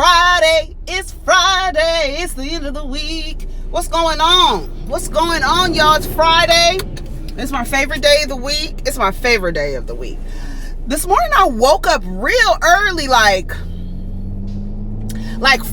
Friday. It's Friday. It's the end of the week. What's going on? What's going on, y'all? It's Friday. It's my favorite day of the week. It's my favorite day of the week. This morning I woke up real early, like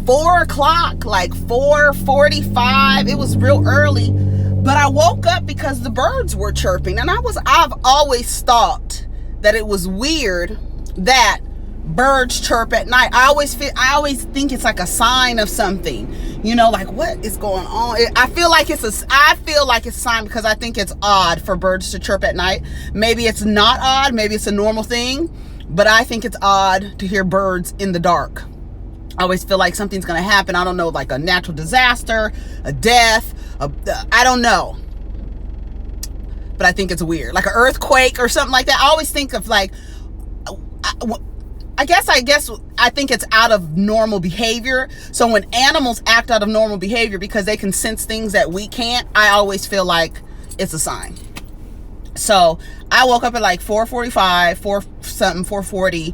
4 o'clock, like 4:45. It was real early, but I woke up because the birds were chirping, and I've always thought that it was weird that birds chirp at night. I always think it's like a sign of something, like what is going on. I feel like it's a sign because I think it's odd for birds to chirp at night. Maybe it's not odd, maybe it's a normal thing, but I think it's odd to hear birds in the dark. I always feel like something's going to happen. I don't know, like a natural disaster, a death, I don't know. But I think it's weird, like an earthquake or something like that. I always think of like, I guess I think it's out of normal behavior. So when animals act out of normal behavior because they can sense things that we can't, I always feel like it's a sign. So I woke up at like 4:45, 4:40,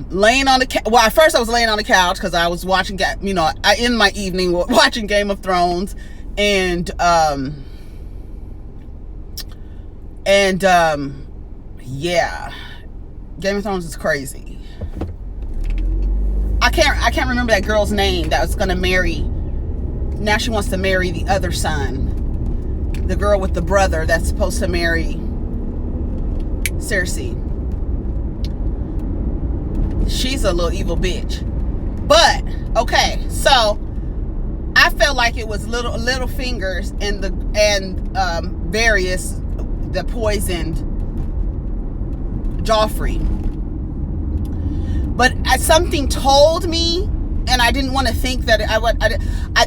laying on the couch. Well, at first I was laying on the couch because I was watching, I end my evening watching Game of Thrones, and yeah. Game of Thrones is crazy. I can't remember that girl's name that was gonna marry. Now she wants to marry the other son, the girl with the brother that's supposed to marry Cersei. She's a little evil bitch. But okay, so I felt like it was little fingers and various that poisoned Joffrey. But something told me, and I didn't want to think that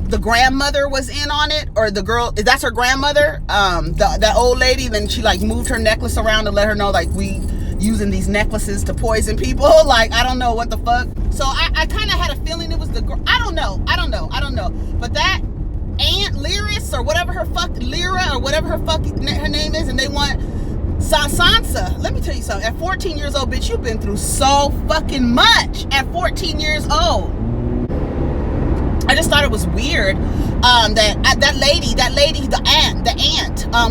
the grandmother was in on it, or the girl, that's her grandmother, that old lady. Then she like moved her necklace around to let her know, like, we using these necklaces to poison people. Like, I don't know what the fuck. So I kind of had a feeling it was the girl. I don't know. But that Aunt Lyris or whatever her name is, and they want Sansa. Let me tell you something. At 14 years old, bitch, you've been through so fucking much at 14 years old. I just thought it was weird that lady, the aunt,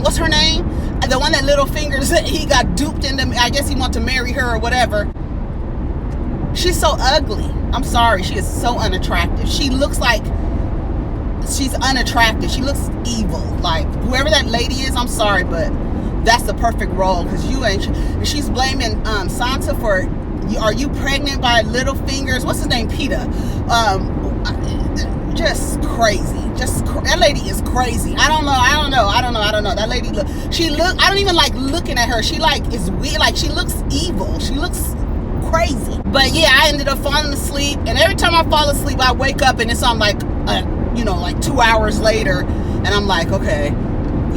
what's her name? The one that Littlefingers, he got duped into, I guess he wanted to marry her or whatever. She's so ugly. I'm sorry. She is so unattractive. She looks like she's unattractive. She looks evil. Like, whoever that lady is, I'm sorry, but that's the perfect role, because you ain't. She's blaming Sansa for, are you pregnant by Littlefingers? What's his name? Peter. Just crazy. That lady is crazy. I don't know. That lady I don't even like looking at her. She like is weird. Like, she looks evil. She looks crazy. But yeah, I ended up falling asleep, and every time I fall asleep, I wake up and it's on like 2 hours later, and I'm like, okay.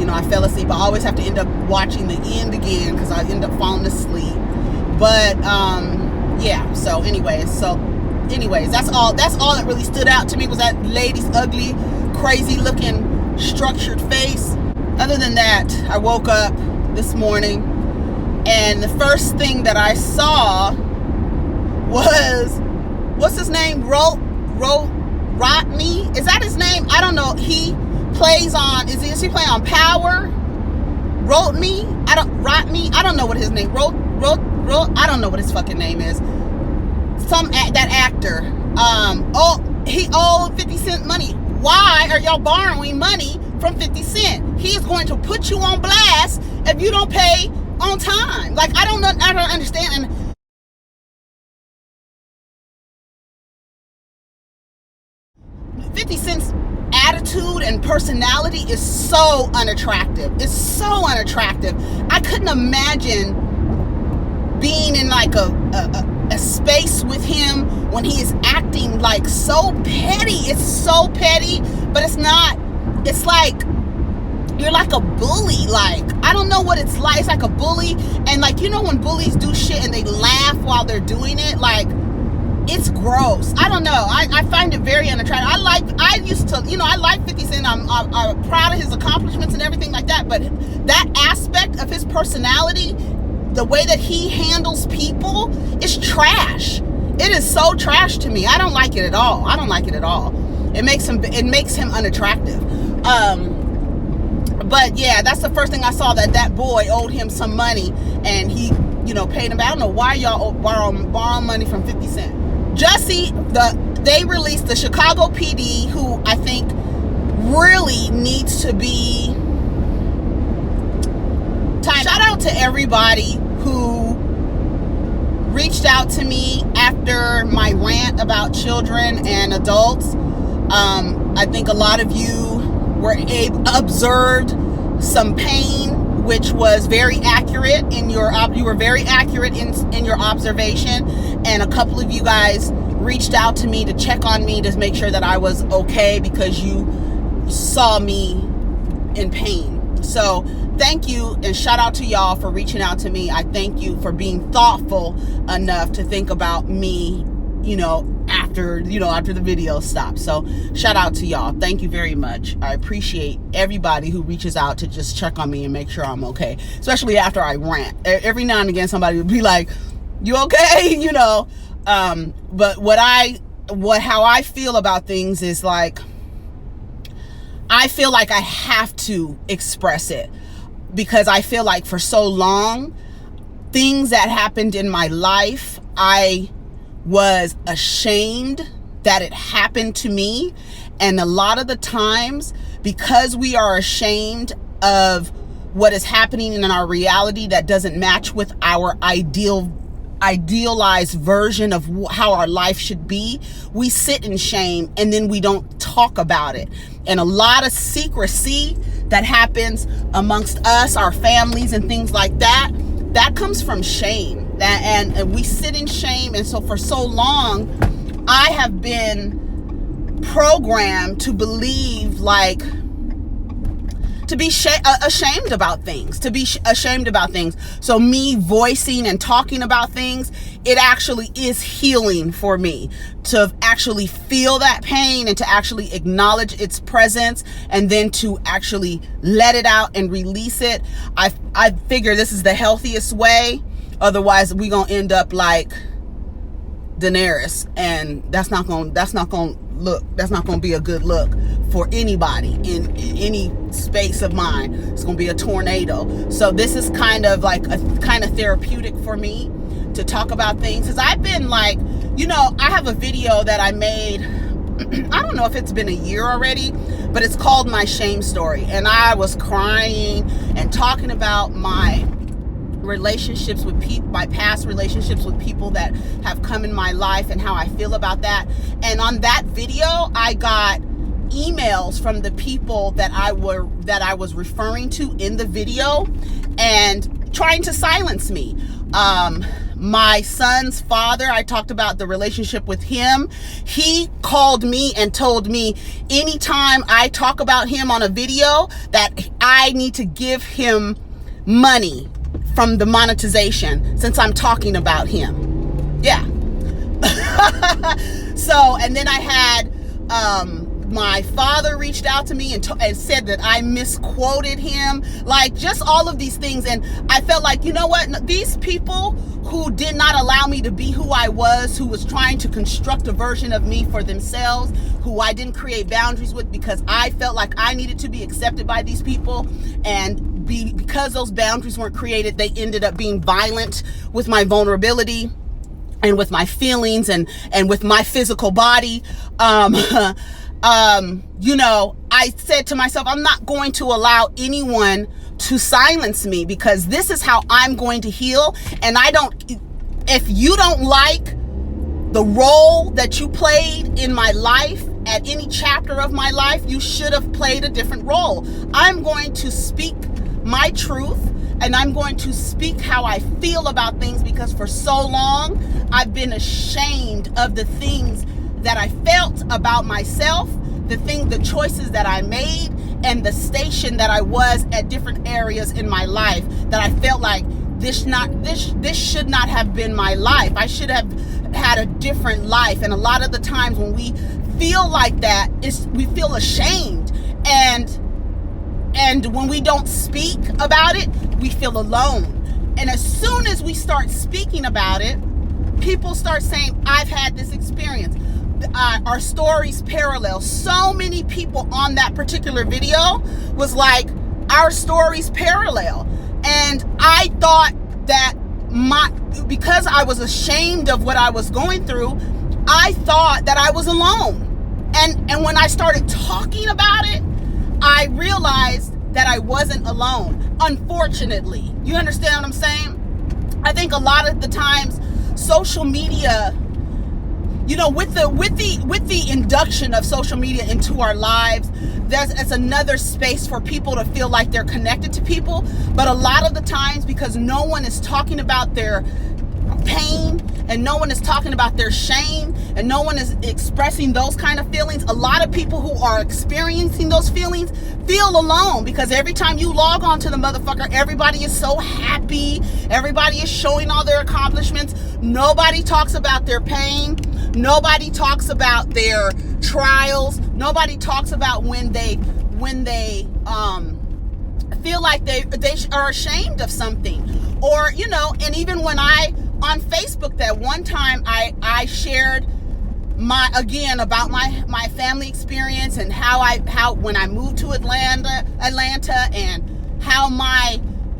I fell asleep. I always have to end up watching the end again because I end up falling asleep. But yeah. So anyways, that's all that really stood out to me, was that lady's ugly, crazy looking structured face. Other than that, I woke up this morning, and the first thing that I saw was, what's his name? Rodney? Is that his name? I don't know. He plays on, is he playing on Power? Rodney? I don't know what his name, I don't know what his fucking name is. That actor. He owed 50 Cent money. Why are y'all borrowing money from 50 Cent? He is going to put you on blast if you don't pay on time. Like, I don't understand. And 50 Cent's attitude and personality is so unattractive. It's so unattractive. I couldn't imagine being in like a space with him when he is acting like so petty. It's so petty, but it's not. It's like you're like a bully. Like, I don't know what it's like. It's like a bully, and like, when bullies do shit and they laugh while they're doing it, like, it's gross. I don't know. I find it very unattractive. I used to, I like 50 Cent. I'm proud of his accomplishments and everything like that. But that aspect of his personality, the way that he handles people, is trash. It is so trash to me. I don't like it at all. I don't like it at all. It makes him unattractive. But yeah, that's the first thing I saw, that boy owed him some money, and he, paid him back. I don't know why y'all borrow money from 50 Cent. Jussie, they released the Chicago PD, who I think really needs to be timed. Shout out to everybody who reached out to me after my rant about children and adults. I think a lot of you observed some pain, which was very accurate you were very accurate in your observation, and a couple of you guys reached out to me to check on me to make sure that I was okay because you saw me in pain. So thank you, and shout out to y'all for reaching out to me. I thank you for being thoughtful enough to think about me, after the video stopped. So shout out to y'all. Thank you very much. I appreciate everybody who reaches out to just check on me and make sure I'm okay, especially after I rant. Every now and again somebody would be like, you okay? But how I feel about things is like, I feel like I have to express it, because I feel like for so long, things that happened in my life, I was ashamed that it happened to me. And a lot of the times, because we are ashamed of what is happening in our reality that doesn't match with our idealized version of how our life should be, we sit in shame and then we don't talk about it. And a lot of secrecy that happens amongst us, our families and things like that comes from shame. And we sit in shame. And so for so long, I have been programmed to believe to be ashamed about things, So me voicing and talking about things, it actually is healing for me to actually feel that pain and to actually acknowledge its presence, and then to actually let it out and release it. I figure this is the healthiest way. Otherwise, we gonna end up like Daenerys, and that's not gonna be a good look for anybody in any space of mine. It's gonna be a tornado. So this is kind of therapeutic for me to talk about things, because I've been I have a video that I made, I don't know if it's been a year already, but it's called My Shame Story, and I was crying and talking about my relationships with my past relationships with people that have come in my life and how I feel about that. And on that video, I got emails from the people that I was referring to in the video and trying to silence me. My son's father, I talked about the relationship with him. He called me and told me anytime I talk about him on a video that I need to give him money from the monetization since I'm talking about him. Yeah. So, and then I had my father reached out to me and said that I misquoted him, just all of these things. And I felt like, you know what, these people who did not allow me to be who I was, who was trying to construct a version of me for themselves, who I didn't create boundaries with because I felt like I needed to be accepted by these people, and because those boundaries weren't created, they ended up being violent with my vulnerability and with my feelings and with my physical body. I said to myself, I'm not going to allow anyone to silence me, because this is how I'm going to heal. And if you don't like the role that you played in my life at any chapter of my life, you should have played a different role. I'm going to speak my truth, and I'm going to speak how I feel about things, because for so long I've been ashamed of the things that I felt about myself, the choices that I made, and the station that I was at different areas in my life, that I felt like this should not have been my life. I should have had a different life. And a lot of the times when we feel like that, we feel ashamed, and when we don't speak about it, we feel alone. And as soon as we start speaking about it, people start saying, I've had this experience. Our stories parallel. So many people on that particular video was like, our stories parallel. And I thought that because I was ashamed of what I was going through, I thought that I was alone. And when I started talking about it, I realized that I wasn't alone. Unfortunately, you understand what I'm saying? I think a lot of the times social media, with the induction of social media into our lives, it's another space for people to feel like they're connected to people. But a lot of the times, because no one is talking about their pain and no one is talking about their shame and no one is expressing those kind of feelings, a lot of people who are experiencing those feelings feel alone, because every time you log on to the motherfucker, everybody is so happy, everybody is showing all their accomplishments. Nobody talks about their pain, nobody talks about their trials, nobody talks about when they feel like they are ashamed of something. Or and even when on Facebook that one time I shared about my family experience and how when I moved to Atlanta and how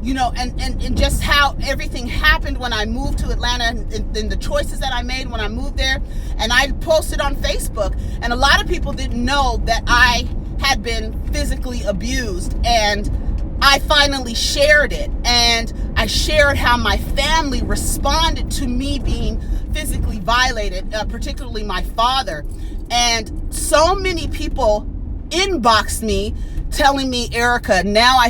and just how everything happened when I moved to Atlanta and the choices that I made when I moved there. And I posted on Facebook, and a lot of people didn't know that I had been physically abused, and I finally shared it, and I shared how my family responded to me being physically violated, particularly my father. And so many people inboxed me telling me, Erica, now I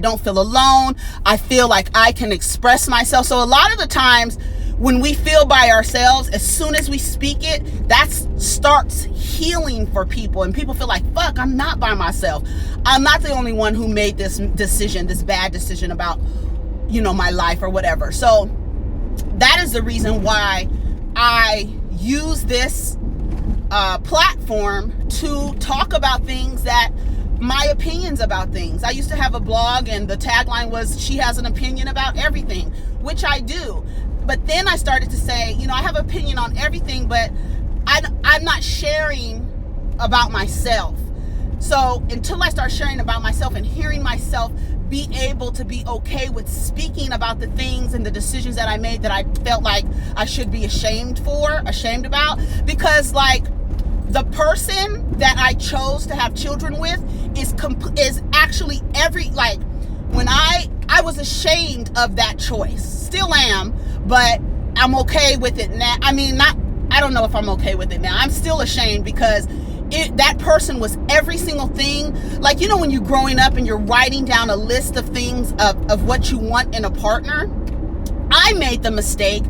don't feel alone. I feel like I can express myself. So a lot of the times when we feel by ourselves, as soon as we speak it, that starts healing for people. And people feel like, fuck, I'm not by myself. I'm not the only one who made this bad decision about, my life or whatever. So that is the reason why I use this platform to talk about things, that my opinions about things. I used to have a blog, and the tagline was, she has an opinion about everything, which I do. But then I started to say, I have an opinion on everything, but I'm not sharing about myself. So until I start sharing about myself and hearing myself be able to be okay with speaking about the things and the decisions that I made that I felt like I should be ashamed about, because the person that I chose to have children with is actually when I was ashamed of that choice. Still am, but I'm okay with it now. I don't know if I'm okay with it now. I'm still ashamed because that person was every single thing. When you're growing up and you're writing down a list of things of what you want in a partner, I made the mistake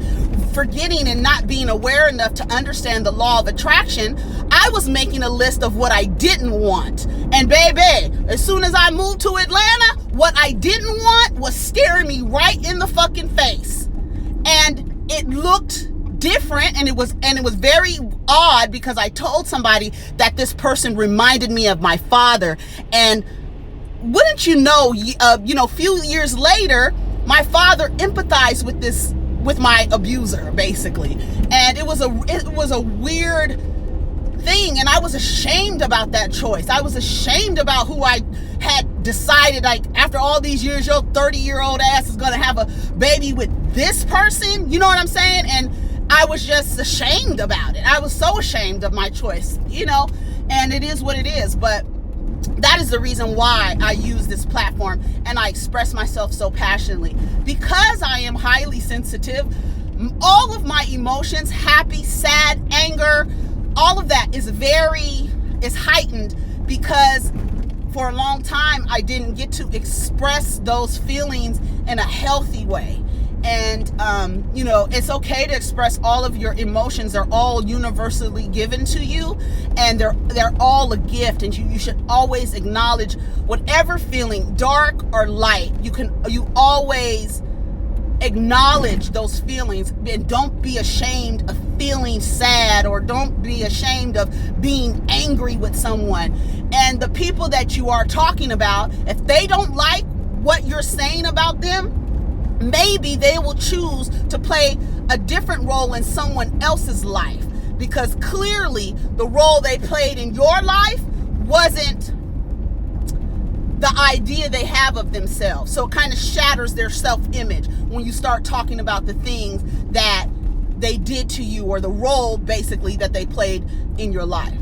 forgetting and not being aware enough to understand the law of attraction. I was making a list of what I didn't want. And baby, as soon as I moved to Atlanta, what I didn't want was staring me right in the fucking face. And it looked different, and it was very odd, because I told somebody that this person reminded me of my father. And wouldn't you know, few years later, my father empathized with my abuser, basically. And it was a weird thing, and I was ashamed about that choice. I was ashamed about who I had decided, after all these years, your 30-year-old ass is gonna have a baby with this person, you know what I'm saying? And I was just ashamed about it. I was so ashamed of my choice, and it is what it is. But that is the reason why I use this platform and I express myself so passionately, because I am highly sensitive. All of my emotions, happy, sad, anger, all of that is heightened, because for a long time I didn't get to express those feelings in a healthy way. And it's okay to express all of your emotions. They're all universally given to you, and they're all a gift, and you should always acknowledge whatever feeling, dark or light. You always acknowledge those feelings, and don't be ashamed of feeling sad, or don't be ashamed of being angry with someone. And the people that you are talking about, if they don't like what you're saying about them, maybe they will choose to play a different role in someone else's life, because clearly the role they played in your life wasn't the idea they have of themselves. So it kind of shatters their self-image when you start talking about the things that they did to you, or the role basically that they played in your life.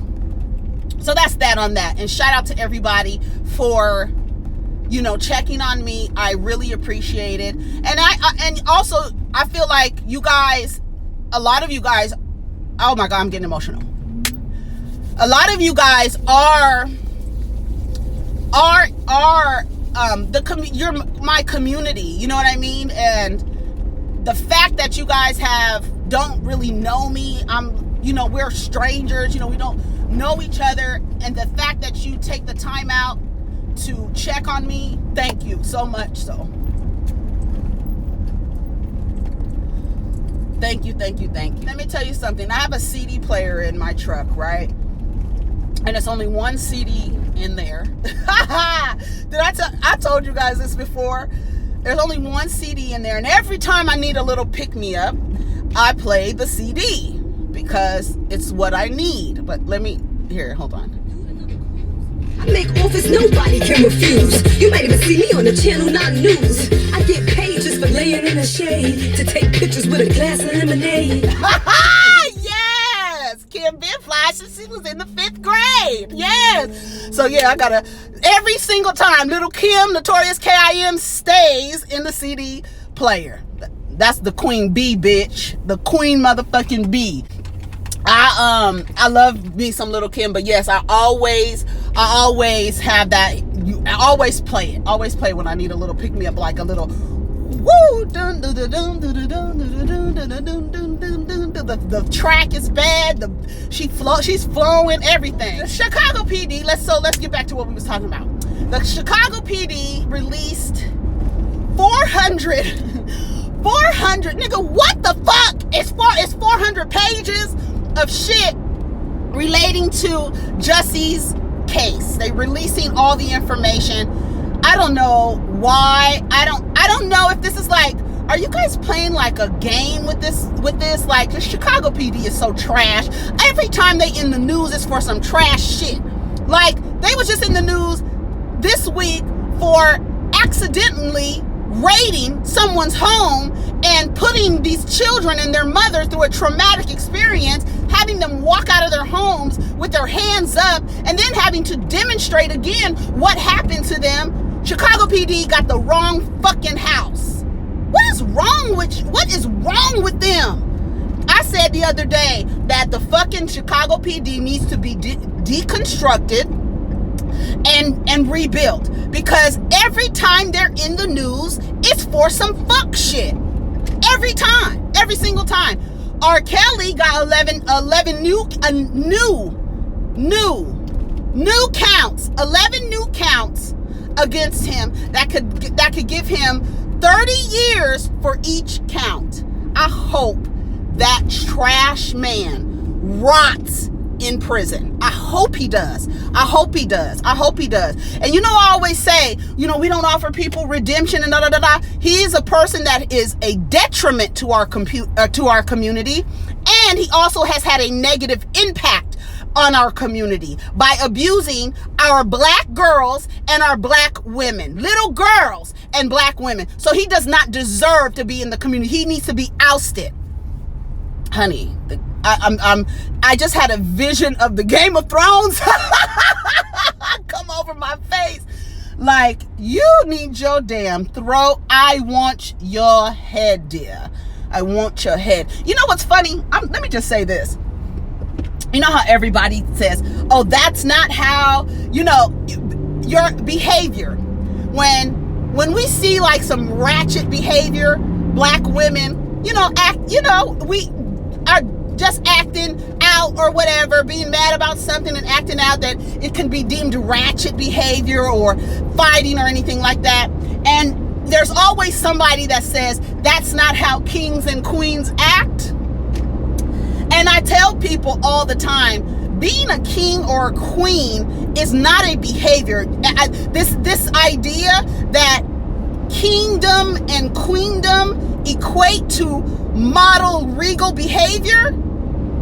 So that's that on that. And shout out to everybody for, you know, checking on me. I really appreciate it. And also I feel like you guys, a lot of you guys, oh my God, I'm getting emotional. A lot of you guys you're my community, you know what I mean? And the fact that you guys don't really know me, we're strangers, we don't know each other, and the fact that you take the time out to check on me, thank you so much. So thank you. Let me tell you something. I have a CD player in my truck, right? And it's only one CD in there. I told you guys this before. There's only one CD in there, and every time I need a little pick-me-up, I play the CD because it's what I need. But hold on. I make offers nobody can refuse. You might even see me on the Channel 9 News. I get paid just for laying in the shade to take pictures with a glass of lemonade. Yes! Kim been fly since she was in the 5th grade. Yes! So yeah, every single time, little Kim, Notorious K.I.M. stays in the CD player. That's the Queen Bee, bitch. The Queen motherfucking Bee. I love me some Little Kim, but yes, I always have that. I always play it. Always play when I need a little pick me up, like a little woo. The track is bad. She's flowing everything. The Chicago PD. Let's get back to what we was talking about. The Chicago PD released 400. Nigga, what the fuck? It's 400 pages of shit relating to Jussie's case. They releasing all the information. I don't know why. I don't know if this is like, are you guys playing like a game with this? Like, the Chicago PD is so trash. Every time they in the news, it's for some trash shit. Like, they was just in the news this week for accidentally raiding someone's home and putting these children and their mother through a traumatic experience, having them walk out of their homes with their hands up, and then having to demonstrate again what happened to them. Chicago PD got the wrong fucking house. What is wrong with them? I said the other day that the fucking Chicago PD needs to be deconstructed and rebuilt, because every time they're in the news, it's for some fuck shit. Every single time. R. Kelly got 11 new counts, 11 new counts against him that could give him 30 years for each count. I hope that trash man rots in prison. I hope he does. And I always say, we don't offer people redemption and da. He is a person that is a detriment to our community, and he also has had a negative impact on our community by abusing our black girls and our black women, little girls and black women. So he does not deserve to be in the community. He needs to be ousted. Honey, I just had a vision of the Game of Thrones come over my face. Like, you need your damn throat. I want your head, dear. I want your head. You know what's funny? Let me just say this. You know how everybody says, oh, that's not how, your behavior. When we see like some ratchet behavior, black women, we are just acting out or whatever, being mad about something and acting out, that it can be deemed ratchet behavior or fighting or anything like that. And there's always somebody that says that's not how kings and queens act. And I tell people all the time, being a king or a queen is not a behavior. This idea that kingdom and queendom equate to model regal behavior,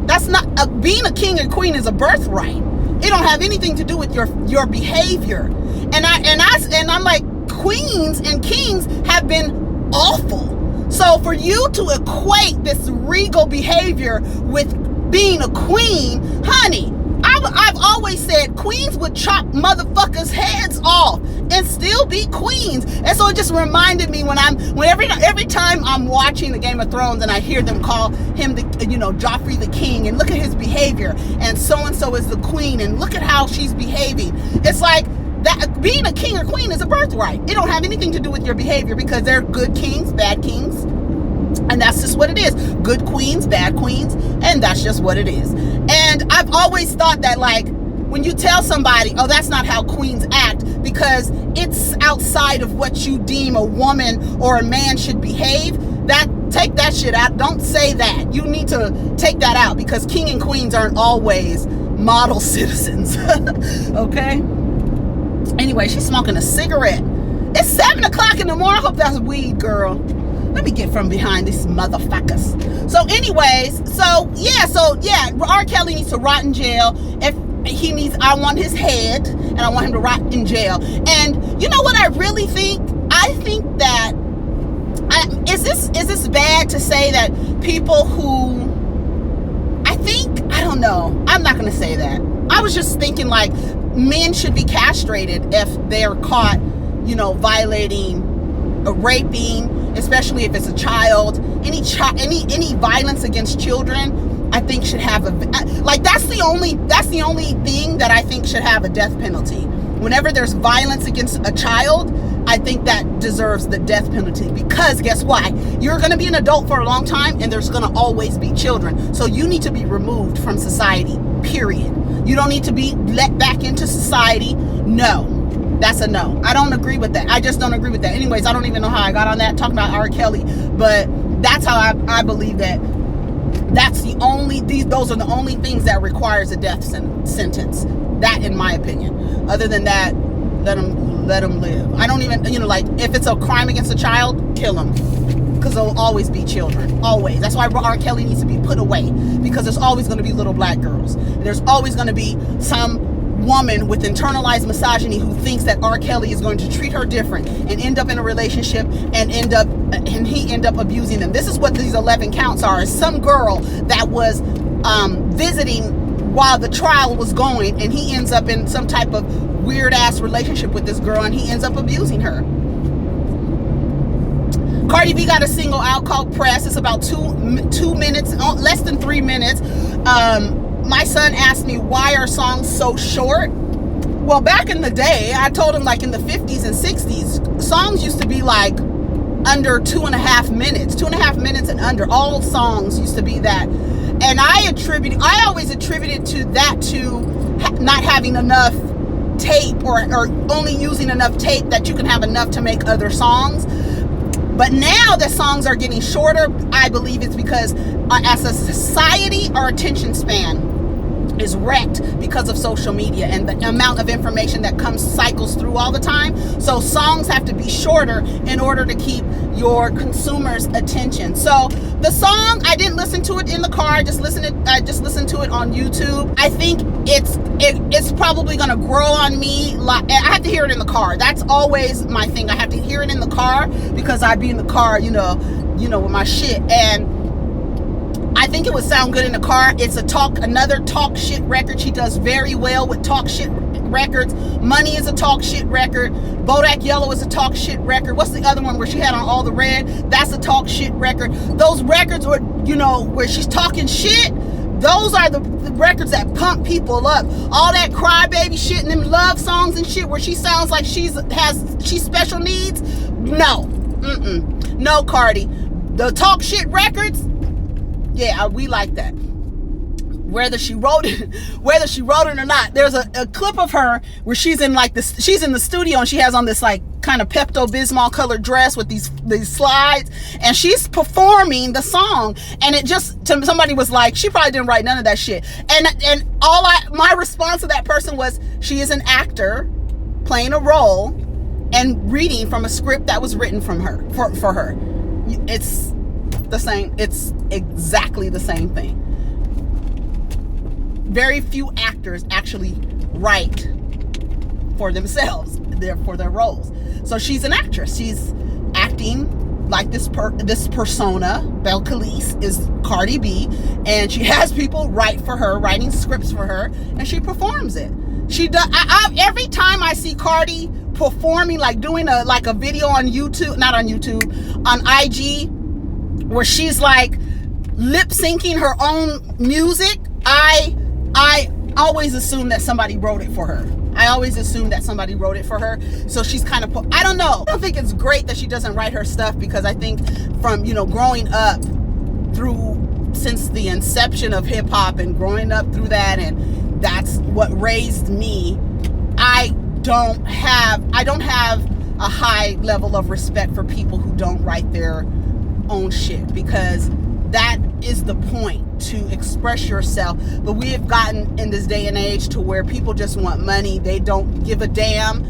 that's not being a king and queen is a birthright. It don't have anything to do with your behavior. And I'm like, queens and kings have been awful. So for you to equate this regal behavior with being a queen, honey, I've always said queens would chop motherfuckers' heads off and still be queens. And so it just reminded me every time I'm watching the Game of Thrones and I hear them call him Joffrey the king, and look at his behavior, and so is the queen, and look at how she's behaving. It's like that being a king or queen is a birthright. It don't have anything to do with your behavior, because they're good kings, bad kings. And that's just what it is. Good queens, bad queens, and that's just what it is. And I've always thought that, like, when you tell somebody, oh, that's not how queens act, because it's outside of what you deem a woman or a man should behave, take that shit out. Don't say that. You need to take that out, because king and queens aren't always model citizens. Okay? Anyway, she's smoking a cigarette. It's 7 o'clock in the morning. I hope that's weed, girl. Let me get from behind these motherfuckers. So anyways, R. Kelly needs to rot in jail. I want his head, and I want him to rot in jail. And you know what I really think? I think that, is this bad to say that people who, I don't know. I'm not going to say that. I was just thinking, like, men should be castrated if they're caught, violating, raping, especially if it's a child. Any violence against children, I think should have that's the only thing that I think should have a death penalty. Whenever there's violence against a child, I think that deserves the death penalty, because guess what? You're going to be an adult for a long time, and there's going to always be children. So you need to be removed from society, period. You don't need to be let back into society. No. That's a no. I don't agree with that. I just don't agree with that. Anyways, I don't even know how I got on that, talking about R. Kelly, but that's how I believe that those are the only things that requires a death sentence. That, in my opinion. Other than that, let them live. I don't even, if it's a crime against a child, kill them. Because there'll always be children. Always. That's why R. Kelly needs to be put away. Because there's always going to be little black girls. There's always going to be some woman with internalized misogyny who thinks that R. Kelly is going to treat her different and end up in a relationship and he end up abusing them. This is what these 11 counts are. Some girl that was visiting while the trial was going, and he ends up in some type of weird ass relationship with this girl, and he ends up abusing her. Cardi B got a single out called Press. It's about 2 minutes, less than 3 minutes. My son asked me, why are songs so short? Well, back in the day, I told him, like, in the 50s and 60s, songs used to be like under 2.5 minutes. 2.5 minutes and under. All songs used to be that. And I always attributed to that to not having enough tape, or only using enough tape that you can have enough to make other songs. But now that songs are getting shorter, I believe it's because as a society, our attention span is wrecked because of social media and the amount of information that cycles through all the time. So songs have to be shorter in order to keep your consumers' attention. So the song, I didn't listen to it in the car. I just listened to it on YouTube. I think it's probably gonna grow on me. I have to hear it in the car. That's always my thing. I have to hear it in the car, because I be in the car, with my shit, and I think it would sound good in the car. It's another talk shit record. She does very well with talk shit records. Money is a talk shit record. Bodak Yellow is a talk shit record. What's the other one where she had on All the Red? That's a talk shit record. Those records where she's talking shit, those are the records that pump people up. All that crybaby shit and them love songs and shit where she sounds like she's special needs. No. No, Cardi. The talk shit records, yeah, we like that. Whether she wrote it or not. There's a clip of her where she's in the studio, and she has on this like kind of Pepto-Bismol colored dress with these slides, and she's performing the song, and it just, somebody was like, she probably didn't write none of that shit. And my response to that person was, she is an actor playing a role, and reading from a script that was written from her for her. It's the same. It's exactly the same thing. Very few actors actually write for themselves, for their roles. So she's an actress. She's acting like this persona. Belle Calise is Cardi B, and she has people write for her, writing scripts for her, and she performs it. She does. Every time I see Cardi performing, like doing a video on YouTube, not on YouTube, on IG, where she's like lip syncing her own music, I always assume that somebody wrote it for her. I always assume that somebody wrote it for her. So she's kind of, I don't know. I don't think it's great that she doesn't write her stuff, because I think from, growing up since the inception of hip hop and growing up through that, and that's what raised me, I don't have a high level of respect for people who don't write their own shit, because that is the point, to express yourself. But we have gotten in this day and age to where people just want money. They don't give a damn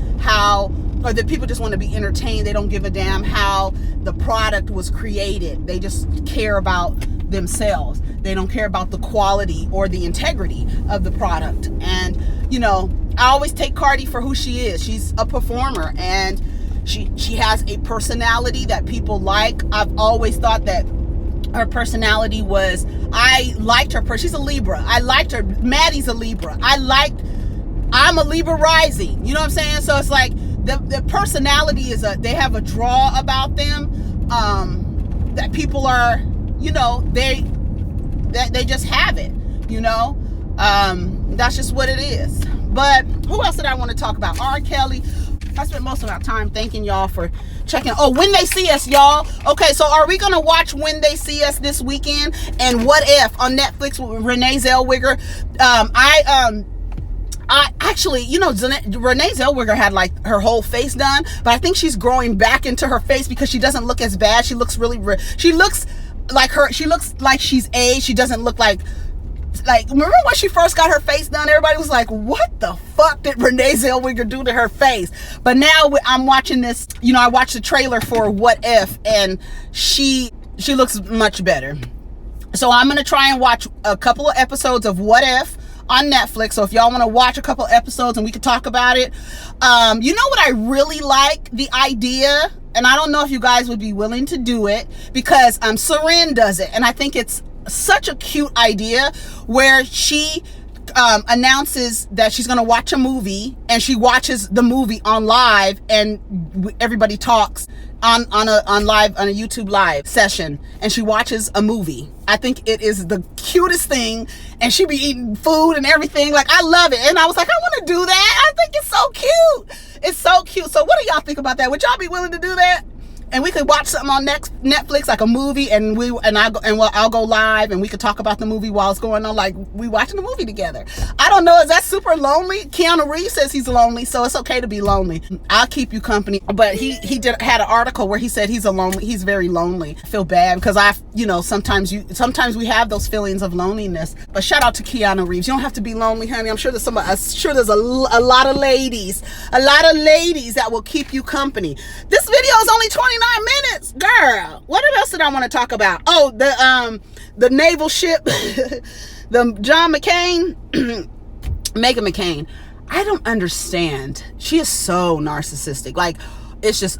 or that people just want to be entertained. They don't give a damn how the product was created. They just care about themselves. They don't care about the quality or the integrity of the product. And I always take Cardi for who she is. She's a performer, and she has a personality that people like. I've always thought that her personality I liked her. She's a Libra. I liked her. Maddie's a Libra. I'm a Libra rising. You know what I'm saying? So it's like the personality they have a draw about them, that people are, they just have it, that's just what it is. But who else did I want to talk about? R. Kelly. I spent most of our time thanking y'all for checking. Oh, When They See Us, y'all. Okay, so are we gonna watch When They See Us this weekend? And What If on Netflix with Renee Zellweger? I actually, Renee Zellweger had like her whole face done, but I think she's growing back into her face because she doesn't look as bad. She looks she looks like she's aged. She doesn't look like remember when she first got her face done, everybody was like, what the fuck did Renee Zellweger do to her face? But now I'm watching this, I watched the trailer for What If, and she looks much better. So I'm going to try and watch a couple of episodes of What If on Netflix. So if y'all want to watch a couple episodes and we could talk about it. You know what I really like? The idea, and I don't know if you guys would be willing to do it, because Seren does it, and I think it's such a cute idea, where she announces that she's going to watch a movie, and she watches the movie on live, and everybody talks on a YouTube live session, and she watches a movie. I think it is the cutest thing, and she be eating food and everything. Like, I love it. And I was like, I want to do that. I think it's so cute. It's so cute. So what do y'all think about that? Would y'all be willing to do that? And we could watch something on Netflix, like a movie, and I'll go live, and we could talk about the movie while it's going on, like we watching the movie together. I don't know, is that super lonely? Keanu Reeves says he's lonely, so it's okay to be lonely. I'll keep you company. But he had an article where he said he's very lonely. I feel bad because sometimes we have those feelings of loneliness. But shout out to Keanu Reeves. You don't have to be lonely, honey. I'm sure there's there's a lot of ladies that will keep you company. This video is only 29 minutes, girl. What else did I want to talk about? Oh, the naval ship, the John McCain, Meghan McCain. I don't understand. She is so narcissistic. Like, it's just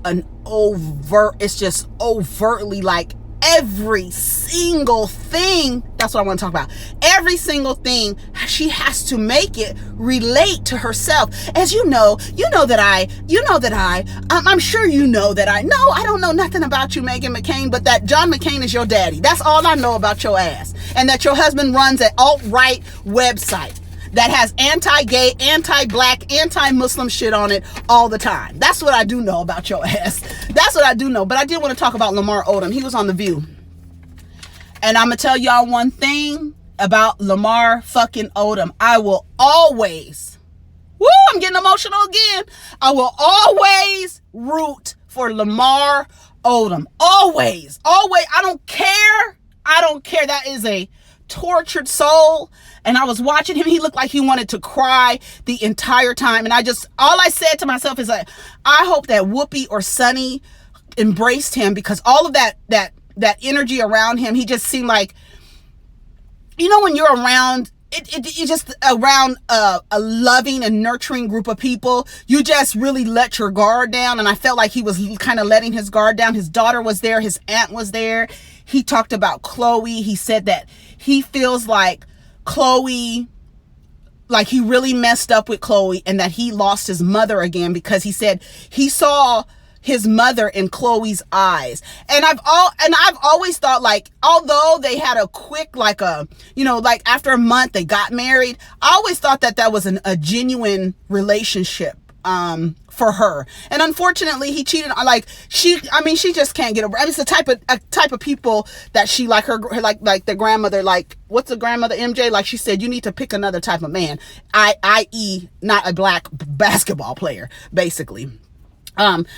overtly like every single thing. That's what I want to talk about. Every single thing, she has to make it relate to herself. As I'm sure you know that I don't know nothing about you, Meghan McCain, but that John McCain is your daddy. That's all I know about your ass. And that your husband runs an alt-right website that has anti-gay, anti-black, anti-Muslim shit on it all the time. That's what I do know about your ass. That's what I do know. But I did want to talk about Lamar Odom. He was on The View. And I'm going to tell y'all one thing about Lamar fucking Odom. I will always, I'm getting emotional again. I will always root for Lamar Odom. Always. I don't care. That is a tortured soul. And I was watching him. He looked like he wanted to cry the entire time. And all I said to myself is like, I hope that Whoopi or Sonny embraced him, because all of that energy around him, he just seemed like, you know, when you're around, it just around a loving and nurturing group of people, you just really let your guard down. And I felt like he was kind of letting his guard down. His daughter was there. His aunt was there. He talked about Chloe. He said that he feels like Chloe, like he really messed up with Chloe, and that he lost his mother again, because he said he saw his mother in Chloe's eyes. And I've always thought, like, although they had a quick, like after a month they got married, I always thought that was a genuine relationship for her. And unfortunately he cheated on, she just can't get over. I mean, it's the type of people that she, like her like the grandmother, like, what's the grandmother, MJ, like she said, you need to pick another type of man, i.e. not a black basketball player, basically.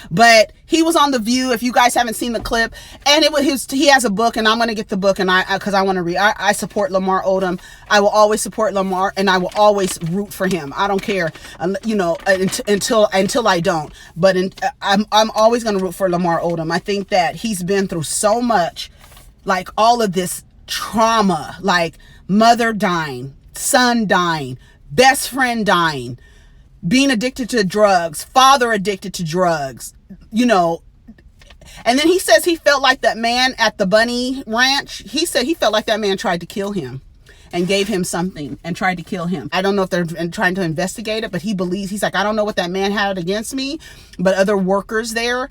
But he was on The View, if you guys haven't seen the clip, and he has a book, and I'm going to get the book, and because I want to read. I support Lamar Odom. I will always support Lamar, and I will always root for him. I don't care, until I don't, but I'm always going to root for Lamar Odom. I think that he's been through so much, like all of this trauma, like mother dying, son dying, best friend dying, being addicted to drugs, father addicted to drugs, and then he says he felt like that man at the Bunny Ranch, he said he felt like that man tried to kill him and gave him something and tried to kill him. I don't know if they're trying to investigate it, but he's like, I don't know what that man had against me, but other workers there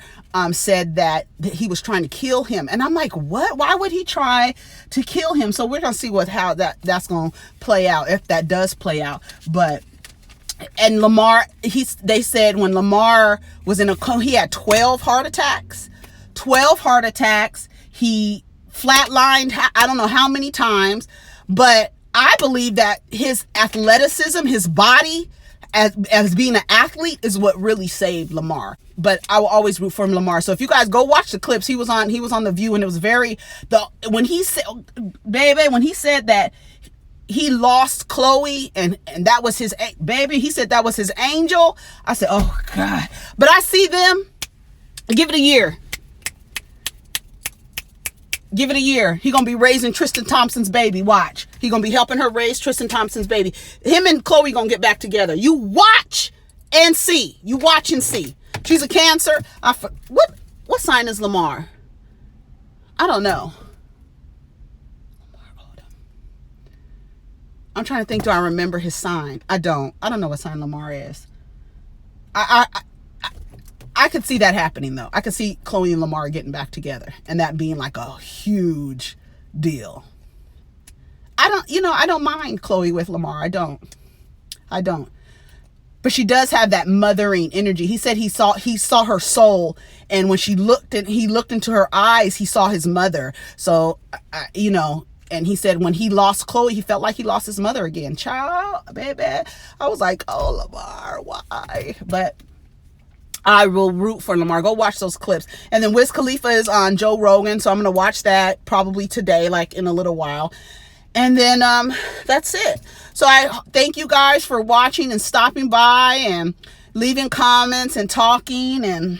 said that he was trying to kill him. And I'm like, what? Why would he try to kill him? So we're going to see how that's going to play out, if that does play out. And Lamar, they said when Lamar was in a coma, he had 12 heart attacks. 12 heart attacks. He flatlined, I don't know how many times, but I believe that his athleticism, his body, as being an athlete, is what really saved Lamar. But I will always root for Lamar. So if you guys go watch the clips, he was on The View, and it was when he said that he lost Chloe, and that was his baby. He said that was his angel. I said, oh God. But I see them. Give it a year. Give it a year. He gonna be raising Tristan Thompson's baby. Watch. He gonna be helping her raise Tristan Thompson's baby. Him and Chloe gonna get back together. You watch and see. You watch and see. She's a Cancer. What sign is Lamar? I don't know. I'm trying to think, do I remember his sign? I don't know what sign Lamar is. I could see that happening, though. I could see Chloe and Lamar getting back together, and that being like a huge deal. I don't mind Chloe with Lamar. I don't. But she does have that mothering energy. He said he saw her soul, and when he looked into her eyes, he saw his mother. So, and he said when he lost Chloe, he felt like he lost his mother again. Child, baby. I was like, oh, Lamar, why? But I will root for Lamar. Go watch those clips. And then Wiz Khalifa is on Joe Rogan, so I'm going to watch that probably today, like in a little while. And then that's it. So I thank you guys for watching and stopping by and leaving comments and talking and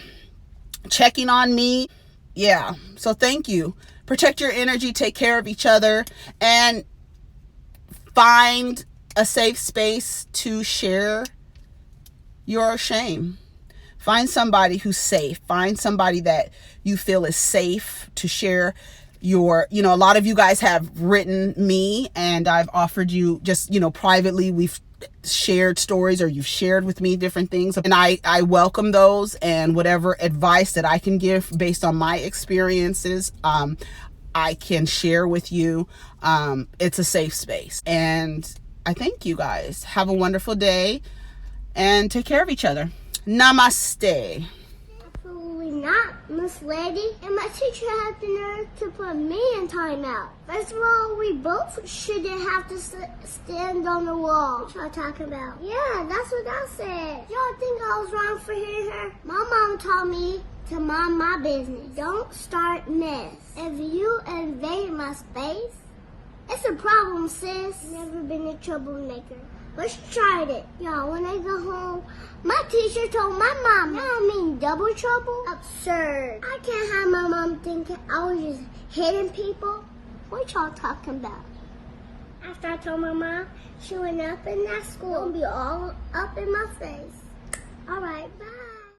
checking on me. Yeah, so thank you. Protect your energy, take care of each other, and find a safe space to share your shame. Find somebody who's safe. Find somebody that you feel is safe to share your, a lot of you guys have written me, and I've offered you just, privately, we've shared stories, or you've shared with me different things, and I welcome those, and whatever advice that I can give based on my experiences, I can share with you. It's a safe space, and I thank you guys. Have a wonderful day, and take care of each other. Namaste. Absolutely not, Miss Lady. And my teacher had the nerve to put me in timeout. First of all, we both shouldn't have to stand on the wall. What y'all talking about? Yeah, that's what I said. Y'all think I was wrong for hitting her? My mom taught me to mind my business. Don't start mess. If you invade my space, It's a problem, sis. Never been a troublemaker. But she tried it. Y'all, when I go home, my teacher told my mom, "You don't mean double trouble?" Absurd. I can't have my mom thinking I was just hitting people. What y'all talking about? After I told my mom, she went up in that school and be all up in my face.